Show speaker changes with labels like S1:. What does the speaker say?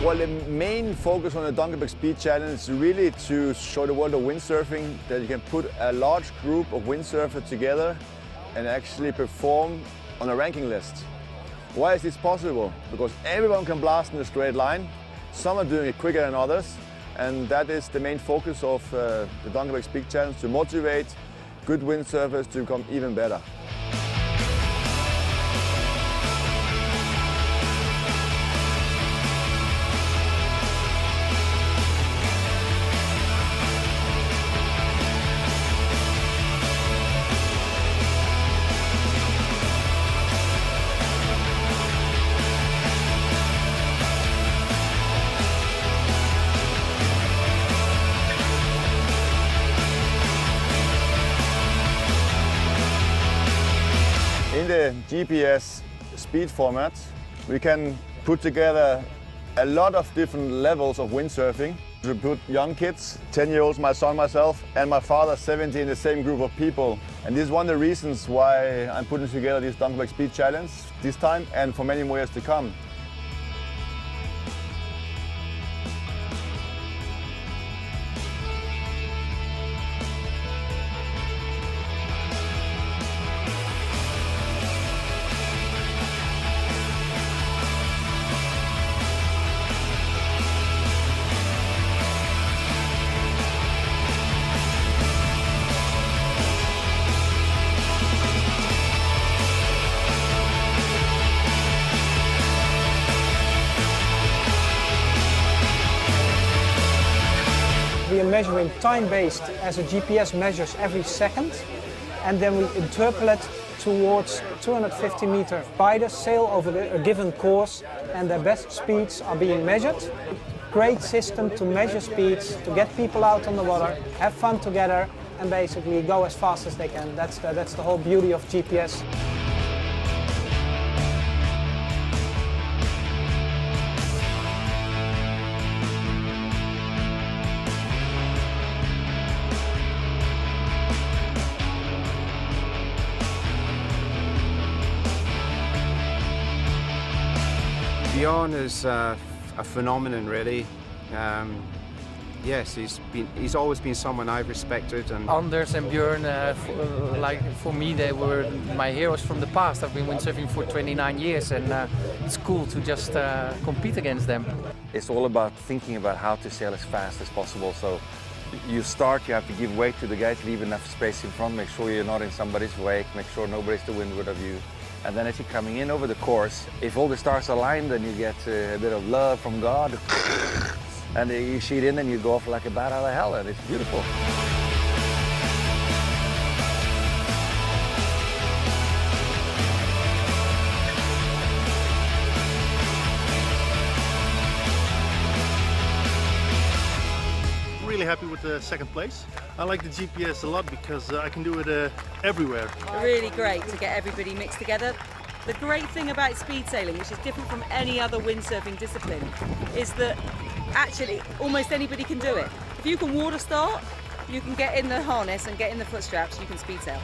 S1: Well, the main focus on the Dunkerberg Speed Challenge is really to show the world of windsurfing that you can put a large group of windsurfers together and actually perform on a ranking list. Why is this possible? Because everyone can blast in a straight line. Some are doing it quicker than others, and that is the main focus of the Dunkerberg Speed Challenge, to motivate good windsurfers to become even better. In the GPS speed format, we can put together a lot of different levels of windsurfing. We put young kids, 10-year-olds, my son, myself, and my father, 70, in the same group of people. And this is one of the reasons why I'm putting together this Dunkerberg Speed Challenge this time and for many more years to come.
S2: We are measuring time-based as a GPS measures every second, and then we interpolate towards 250 meter riders sail over a given course, and their best speeds are being measured. Great system to measure speeds, to get people out on the water, have fun together, and basically go as fast as they can. That's the whole beauty of GPS.
S3: Bjorn is a phenomenon, really. Yes, he's always been someone I've respected. And
S4: Anders and Björn, for me, they were my heroes from the past. I've been windsurfing for 29 years, and it's cool to just compete against them.
S5: It's all about thinking about how to sail as fast as possible. So you start, you have to give way to the guys, leave enough space in front, make sure you're not in somebody's wake, make sure nobody's to windward of you. And then as you're coming in over the course, if all the stars align, then you get a bit of love from God. And you sheet in and you go off like a bat out of hell, and it's beautiful.
S6: Really happy with the second place. I like the GPS a lot because I can do it everywhere.
S7: Really great to get everybody mixed together. The great thing about speed sailing, which is different from any other windsurfing discipline, is that actually almost anybody can do it. If you can water start, you can get in the harness and get in the foot straps, you can speed sail.